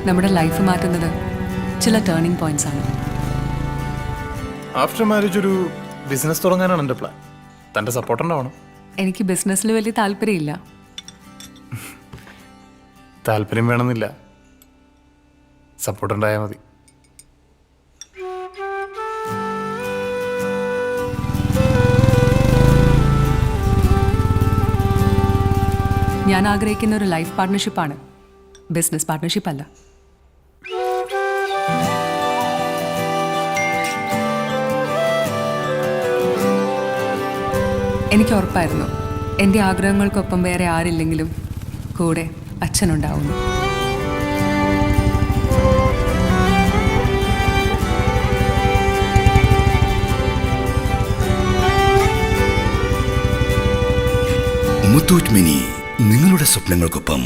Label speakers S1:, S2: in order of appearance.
S1: നമ്മുടെ ലൈഫ് മാറ്റുന്നത് ചില ടേണിംഗ് പോയിന്റ്സ് ആണ്.
S2: ആഫ്റ്റർ മാരേജ് ഒരു ബിസിനസ് തുടങ്ങാനാണ് എൻ്റെ പ്ലാൻ. തൻ്റെ സപ്പോർട്ട് ഉണ്ടാവണം.
S1: എനിക്ക് ബിസിനസ്സിൽ വലിയ താല്പര്യമില്ല.
S2: താല്പര്യം വേണമെന്നില്ല, സപ്പോർട്ട് ഉണ്ടായാൽ മതി.
S1: ഞാൻ ആഗ്രഹിക്കുന്ന ഒരു ലൈഫ് പാർട്ട്ണർഷിപ്പാണ്, ബിസിനസ് പാർട്ട്ണർഷിപ്പ് അല്ല. എനിക്ക് ഉറപ്പായിരുന്നു എൻ്റെ ആഗ്രഹങ്ങൾക്കൊപ്പം വേറെ ആരില്ലെങ്കിലും കൂടെ അച്ഛനുണ്ടാവുന്നു.
S3: മുത്തൂറ്റ് മിനി, നിങ്ങളുടെ സ്വപ്നങ്ങൾക്കൊപ്പം.